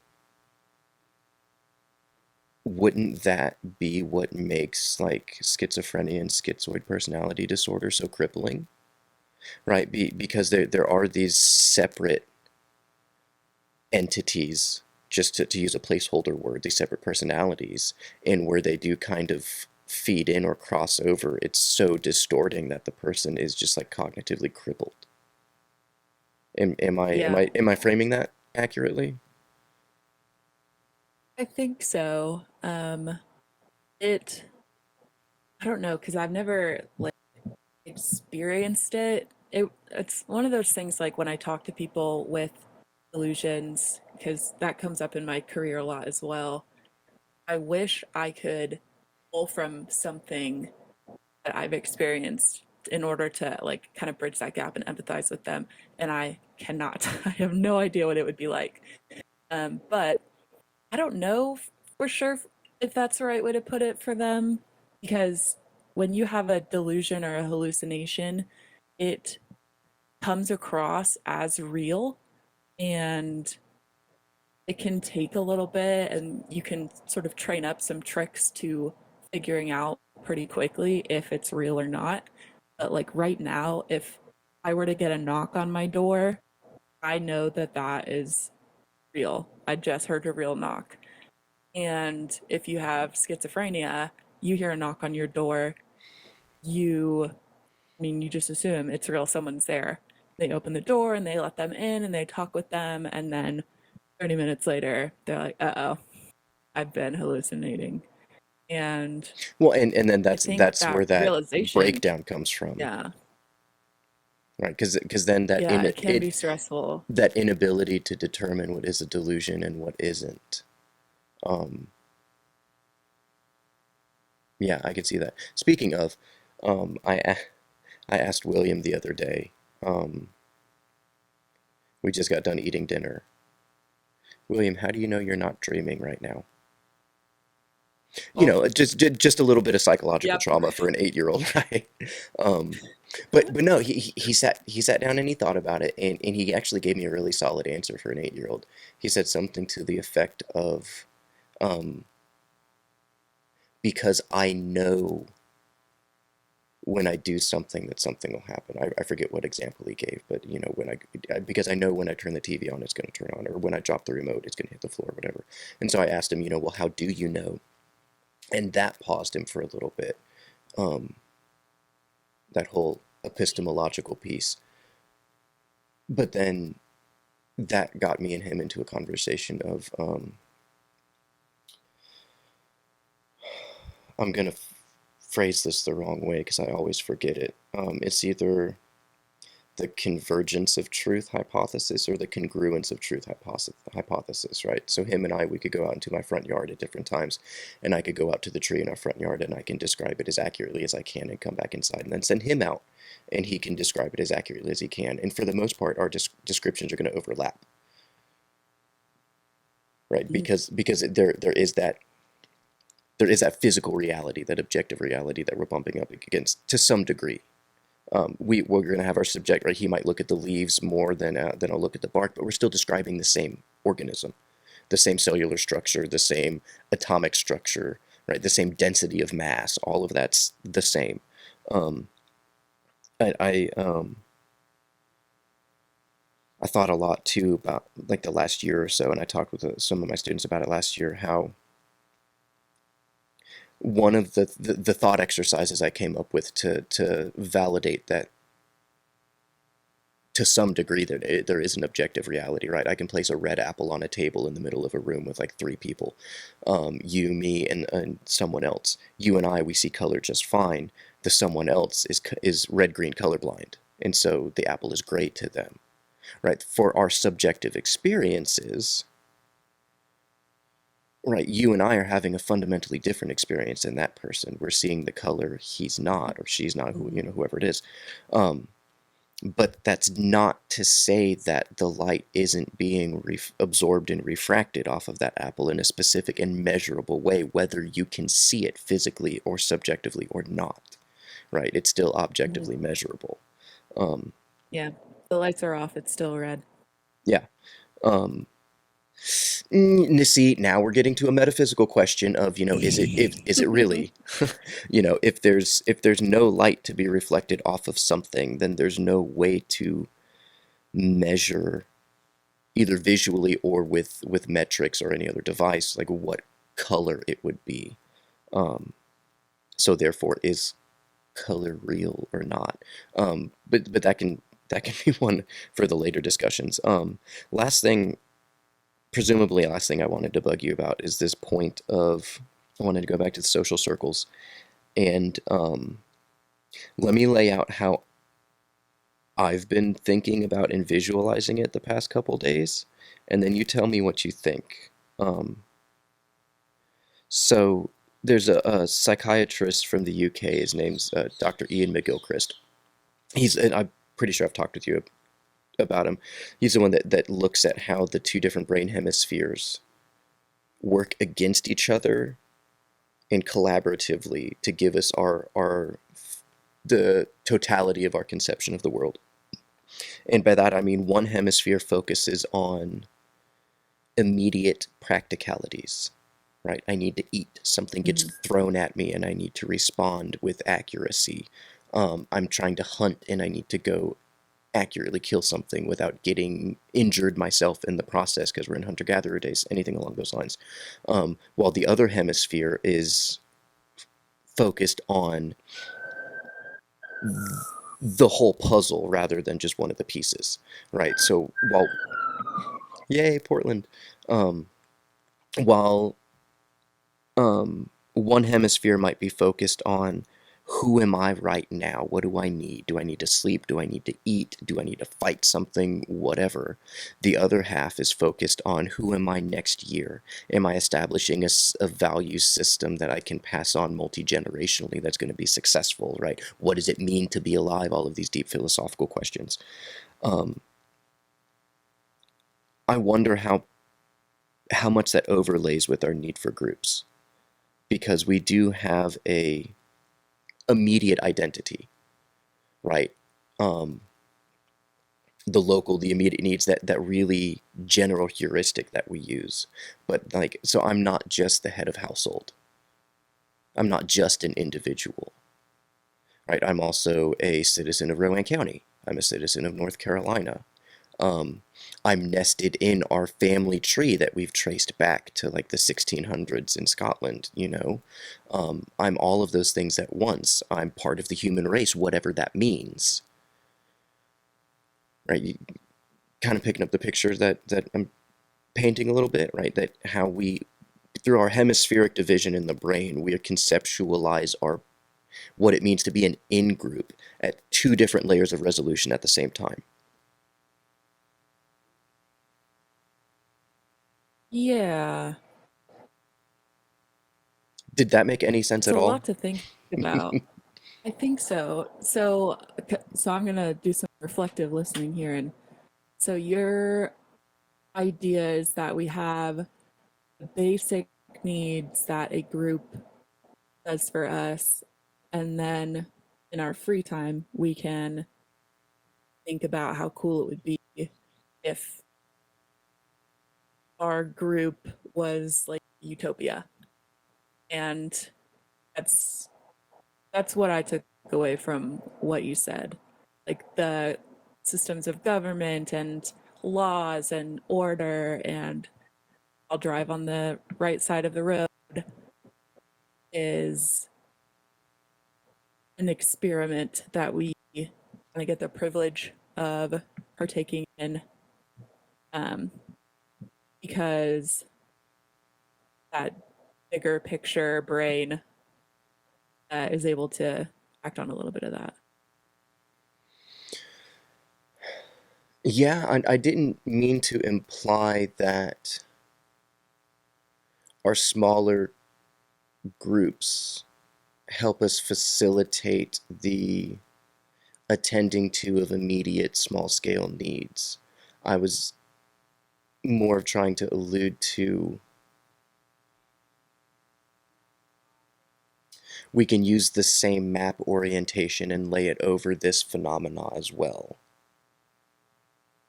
wouldn't that be what makes like schizophrenia and schizoid personality disorder so crippling? Right? Because there are these separate entities, just to use a placeholder word, these separate personalities, and where they do kind of feed in or cross over, it's so distorting that the person is just like cognitively crippled. Yeah, Am I framing that accurately? I think so. It, I don't know, because I've never like experienced it. It's one of those things like when I talk to people with delusions, because that comes up in my career a lot as well. I wish I could pull from something that I've experienced in order to like kind of bridge that gap and empathize with them. And I cannot. I have no idea what it would be like. But I don't know for sure if that's the right way to put it for them, because when you have a delusion or a hallucination, it comes across as real, and it can take a little bit, and you can sort of train up some tricks to figuring out pretty quickly if it's real or not. But like right now, if I were to get a knock on my door, I know that that is real. I just heard a real knock. And if you have schizophrenia, you hear a knock on your door, you just assume it's real, someone's there. They open the door and they let them in and they talk with them. And then 30 minutes later, they're like, uh-oh, I've been hallucinating. And Well, and then I think that's that where that realization, breakdown comes from, yeah, right? Because then yeah, it can be stressful. that inability to determine what is a delusion and what isn't. Um, yeah, I can see that. Speaking of, um, I a- I asked William the other day. Um, we just got done eating dinner. William, how do you know you're not dreaming right now? You Oh, know, just a little bit of psychological yep. trauma for an 8-year-old, right? Um, but no, he sat down and he thought about it, and he actually gave me a really solid answer for an 8-year-old. He said something to the effect of, um, because I know when I do something that something will happen. I forget what example he gave, but you know, because I know when I turn the TV on, it's going to turn on, or when I drop the remote, it's going to hit the floor, or whatever. And so I asked him, you know, well, how do you know? And that paused him for a little bit. Um, that whole epistemological piece. But then that got me and him into a conversation of, I'm going to phrase this the wrong way because I always forget it. It's either the convergence of truth hypothesis or the congruence of truth hypothesis, right? So him and I, we could go out into my front yard at different times, and I could go out to the tree in our front yard and I can describe it as accurately as I can and come back inside and then send him out and he can describe it as accurately as he can. And for the most part, our descriptions are going to overlap, right? Because there is that there is that physical reality, that objective reality that we're bumping up against to some degree. We're going to have our subject, right? He might look at the leaves more than I'll look at the bark, but we're still describing the same organism, the same cellular structure, the same atomic structure, right? The same density of mass. All of that's the same. I thought a lot too about like the last year or so, and I talked with some of my students about it last year, how one of the thought exercises I came up with to validate that to some degree that there is an objective reality, right? I can place a red apple on a table in the middle of a room with like 3 people, you, me, and someone else. You and I, we see color just fine. The someone else is red-green colorblind, and so the apple is gray to them, right? For our subjective experiences, right, you and I are having a fundamentally different experience than that person. We're seeing the color he's not, or she's not, whoever it is. But that's not to say that the light isn't being absorbed and refracted off of that apple in a specific and measurable way, whether you can see it physically or subjectively or not, right? It's still objectively measurable. Yeah, the lights are off. It's still red. Yeah. See, now we're getting to a metaphysical question of, is it really, if there's no light to be reflected off of something, then there's no way to measure either visually or with metrics or any other device, like what color it would be. So therefore, is color real or not? But that can be one for the later discussions. Presumably last thing I wanted to bug you about is this point of, I wanted to go back to the social circles, and let me lay out how I've been thinking about and visualizing it the past couple days, and then you tell me what you think. So there's a psychiatrist from the UK, his name's Dr. Ian McGilchrist. I'm pretty sure I've talked with you about him. He's the one that looks at how the 2 different brain hemispheres work against each other and collaboratively to give us the totality of our conception of the world. And by that I mean one hemisphere focuses on immediate practicalities, right? I need to eat. Something gets thrown at me and I need to respond with accuracy. I'm trying to hunt and I need to go accurately kill something without getting injured myself in the process, because we're in hunter-gatherer days, anything along those lines. While the other hemisphere is focused on the whole puzzle rather than just one of the pieces, right? So yay, Portland. While one hemisphere might be focused on, who am I right now? What do I need? Do I need to sleep? Do I need to eat? Do I need to fight something? Whatever. The other half is focused on, who am I next year? Am I establishing a value system that I can pass on multi-generationally that's going to be successful, right? What does it mean to be alive? All of these deep philosophical questions. I wonder how much that overlays with our need for groups, because we do have a immediate identity, right? The immediate needs, that really general heuristic that we use. But so I'm not just the head of household. I'm not just an individual, right? I'm also a citizen of Rowan County. I'm a citizen of North Carolina. I'm nested in our family tree that we've traced back to like the 1600s in Scotland, I'm all of those things at once. I'm part of the human race, whatever that means. Right? You kind of picking up the picture that I'm painting a little bit, right? That how we, through our hemispheric division in the brain, we conceptualize what it means to be an in-group at 2 different layers of resolution at the same time. Yeah. Did that make any sense It's at a all? lot to think about. I think so. So I'm going to do some reflective listening here. And so your idea is that we have basic needs that a group does for us. And then in our free time, we can think about how cool it would be if our group was like utopia. And that's what I took away from what you said. Like the systems of government and laws and order, and I'll drive on the right side of the road is an experiment that we kind of get the privilege of partaking in, because that bigger picture brain is able to act on a little bit of that. Yeah, I didn't mean to imply that our smaller groups help us facilitate the attending to of immediate small scale needs. I was more of trying to allude to we can use the same map orientation and lay it over this phenomena as well.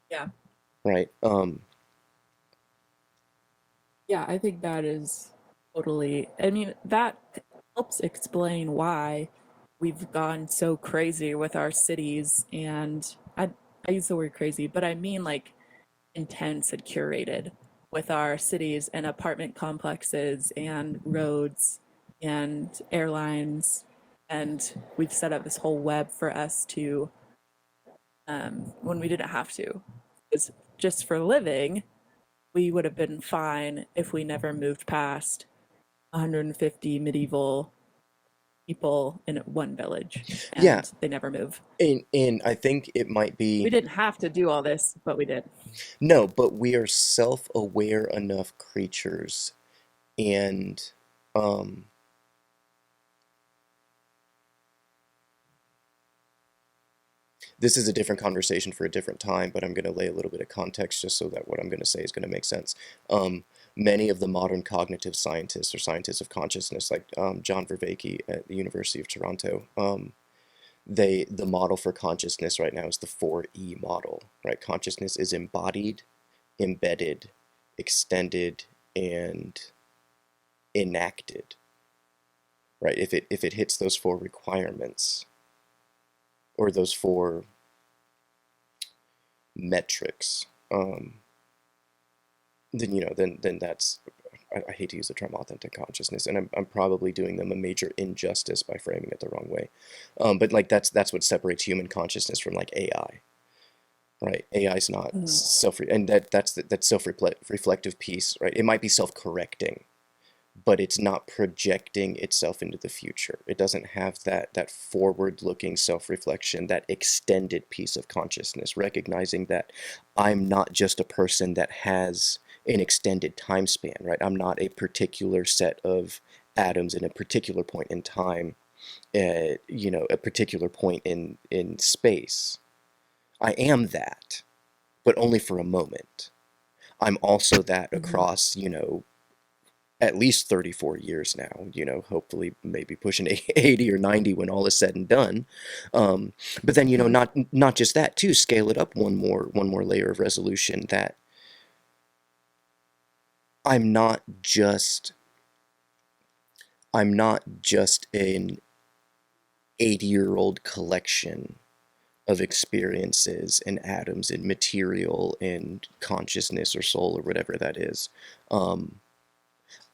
Yeah. Right. Yeah, I think that is totally, I mean, that helps explain why we've gone so crazy with our cities. And I use the word crazy, but I mean like intense and curated with our cities and apartment complexes and roads and airlines. And we've set up this whole web for us to, when we didn't have to. Because just for living, we would have been fine if we never moved past 150 medieval people in one village, and Yeah. they never move. And I think it might be... We didn't have to do all this, but we did. No, but we are self-aware enough creatures, and this is a different conversation for a different time, but I'm going to lay a little bit of context just so that what I'm going to say is going to make sense. Many of the modern cognitive scientists or scientists of consciousness, like John Vervaeke at the University of Toronto, the model for consciousness right now is the 4E model, right? Consciousness is embodied, embedded, extended, and enacted, right? If it hits those 4 requirements, or those 4 metrics, then that's, I hate to use the term authentic consciousness, and I'm probably doing them a major injustice by framing it the wrong way. But like that's what separates human consciousness from like AI, right? AI is not and that's self-reflective piece, right? It might be self-correcting, but it's not projecting itself into the future. It doesn't have that forward-looking self-reflection, that extended piece of consciousness, recognizing that I'm not just a person that has an extended time span, right? I'm not a particular set of atoms in a particular point in time, a particular point in space. I am that, but only for a moment. I'm also that across, at least 34 years now, hopefully maybe pushing 80 or 90 when all is said and done. But then, not just that too, scale it up one more layer of resolution, that I'm not just an 80-year-old collection of experiences and atoms and material and consciousness or soul or whatever that is.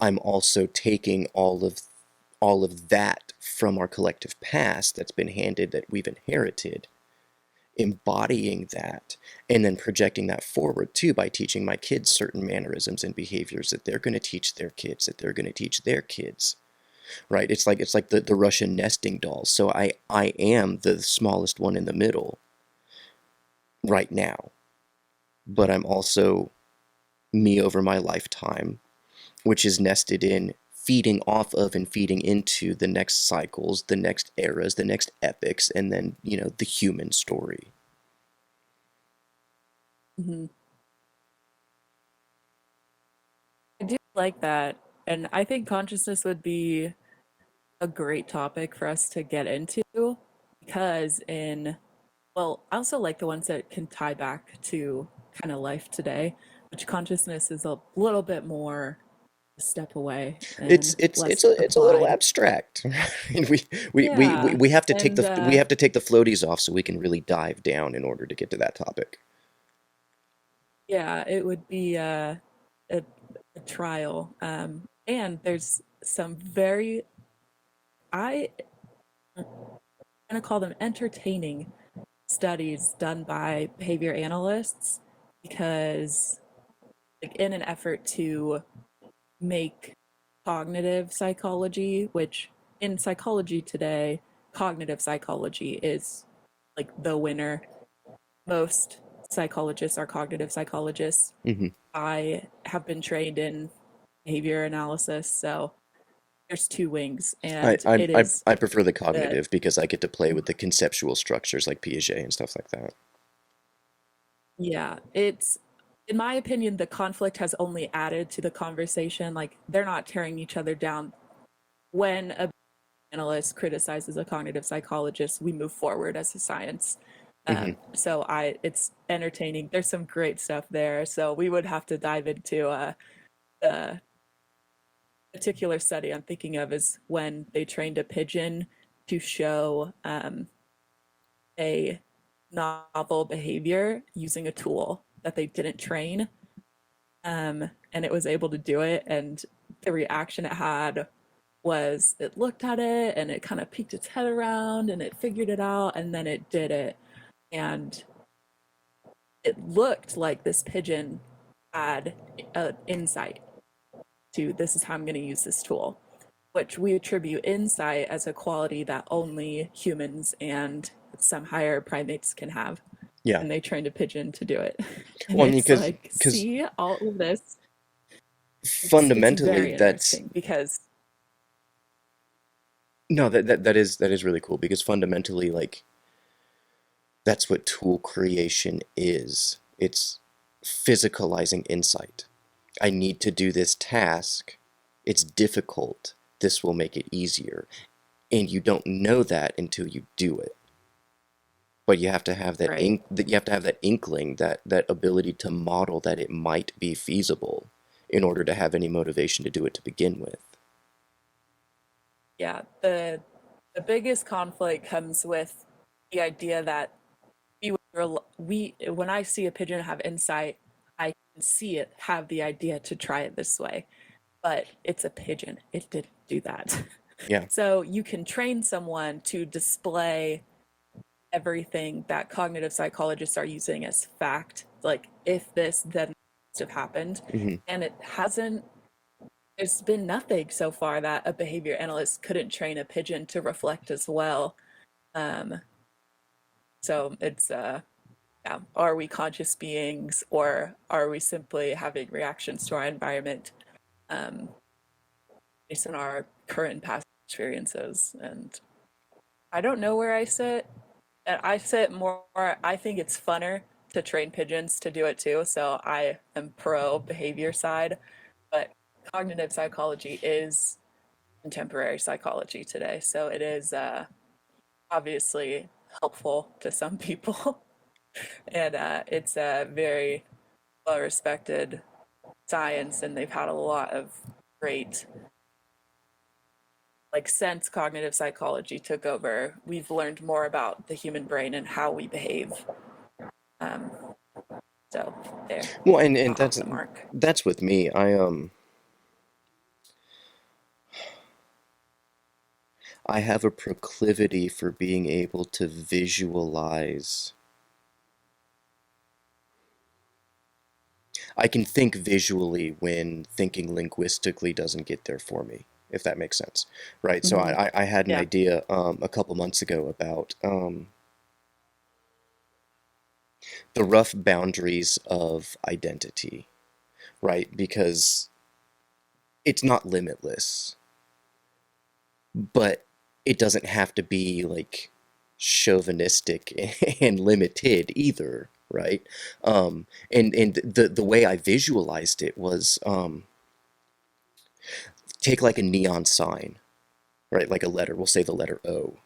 I'm also taking all of that from our collective past that's been handed, that we've inherited, embodying that, and then projecting that forward too by teaching my kids certain mannerisms and behaviors that they're going to teach their kids, that they're going to teach their kids. Right? It's like the Russian nesting dolls. So I am the smallest one in the middle right now, but I'm also me over my lifetime, which is nested in feeding off of and feeding into the next cycles, the next eras, the next epics, and then, the human story. Mm-hmm. I do like that. And I think consciousness would be a great topic for us to get into because well, I also like the ones that can tie back to kind of life today, which consciousness is a little bit more a step away It's and it's less it's a it's a little applied. abstract. And Yeah. we have to take And we have to take the floaties off so we can really dive down in order to get to that topic. yeah, it would be a, a trial. And there's some very, I'm going to call them entertaining studies done by behavior analysts because, like, in an effort to make cognitive psychology, which in psychology today, cognitive psychology is like the winner. Most psychologists are cognitive psychologists. Hmm. I have been trained in behavior analysis, so there's two wings, I, and I it I is I prefer the the cognitive because I get to play with the conceptual structures like Piaget and stuff like that. yeah, it's in my opinion, the conflict has only added to the conversation. Like they're not tearing each other down. When a analyst criticizes a cognitive psychologist, we move forward as a science. Hmm. So it's entertaining. There's some great stuff there. So we would have to dive into the particular study I'm thinking of is when they trained a pigeon to show a novel behavior using a tool that they didn't train. And it was able to do it. And the reaction it had was it looked at it and it kind of peeked its head around and it figured it out and then it did it. And it looked like this pigeon had an insight to this is how I'm going to use this tool, which we attribute insight as a quality that only humans and some higher primates can have. Yeah. And they trained a pigeon to do it. And Well, I mean, it's like, because see all of this. It's fundamentally, very that's interesting because no, that is really cool because fundamentally, like, that's what tool creation is. It's physicalizing insight. I need to do this task. It's difficult. This will make it easier. And you don't know that until you do it. But you have to have that right. you have to have that inkling, that ability to model that it might be feasible in order to have any motivation to do it to begin with. Yeah, the biggest conflict comes with the idea that when I see a pigeon have insight, I can see it have the idea to try it this way, but it's a pigeon. It didn't do that. Yeah. So you can train someone to display everything that cognitive psychologists are using as fact, like if this then must have happened, Hmm. and it hasn't. There's been nothing so far that a behavior analyst couldn't train a pigeon to reflect as well. Um, so it's yeah, are we conscious beings or are we simply having reactions to our environment um, based on our current and past experiences? And I don't know where I sit. And I sit more, I think it's funner to train pigeons to do it too. So I am pro behavior side, but cognitive psychology is contemporary psychology today. So it is obviously helpful to some people. And it's a very well respected science, and they've had a lot of great, like, since cognitive psychology took over, we've learned more about the human brain and how we behave. Um, so there, Well, and off the mark. that's with me. I have a proclivity for being able to visualize. I can think visually when thinking linguistically doesn't get there for me, if that makes sense, right? So Mm-hmm. I had an Yeah. idea a couple months ago about the rough boundaries of identity, right? Because it's not limitless, but it doesn't have to be like chauvinistic and limited either, right? And the way I visualized it was take like a neon sign, right? Like a letter, we'll say the letter O,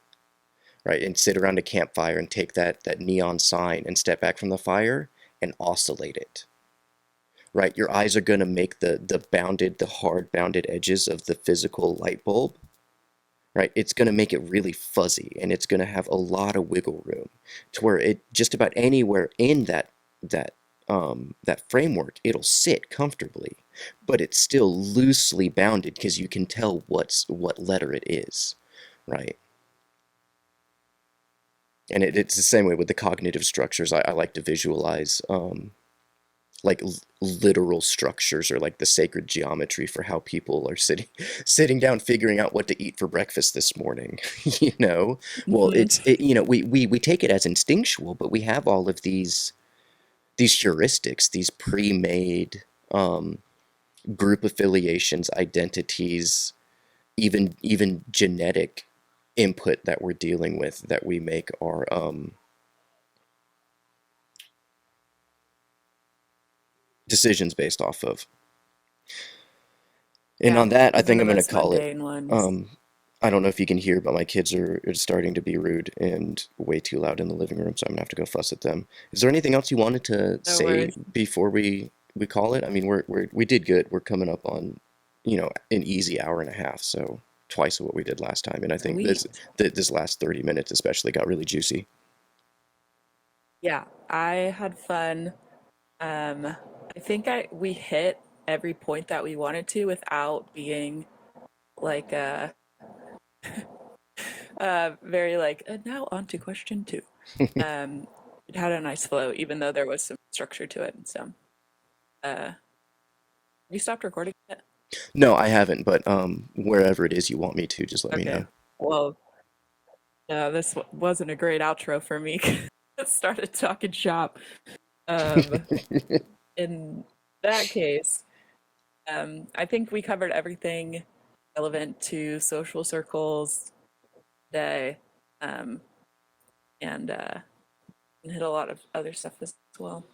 right? And sit around a campfire and take that neon sign and step back from the fire and oscillate it, right? Your eyes are going to make the hard bounded edges of the physical light bulb, right? It's going to make it really fuzzy, and it's going to have a lot of wiggle room to where it just about anywhere in that framework, it'll sit comfortably, but it's still loosely bounded because you can tell what letter it is, right? And it's the same way with the cognitive structures. I like to visualize like literal structures, or like the sacred geometry for how people are sitting down figuring out what to eat for breakfast this morning. Well, we take it as instinctual, but we have all of these heuristics, these pre-made group affiliations, identities, even genetic input that we're dealing with, that we make our decisions based off of. And on that, I think I'm going to call it. I don't know if you can hear, but my kids are starting to be rude and way too loud in the living room, so I'm gonna have to go fuss at them. Is there anything else you wanted to say before we call it? I mean, we did good. We're coming up on, an easy hour and a half, so twice of what we did last time. And I think this last 30 minutes especially got really juicy. Yeah, I had fun. I think we hit every point that we wanted to without being like very like, now on to question 2. It had a nice flow, even though there was some structure to it. So, you stopped recording yet? No, I haven't, but wherever it is you want me to, just let me know. Well, this wasn't a great outro for me. It started talking shop. In that case, I think we covered everything relevant to social circles today, and hit a lot of other stuff as well.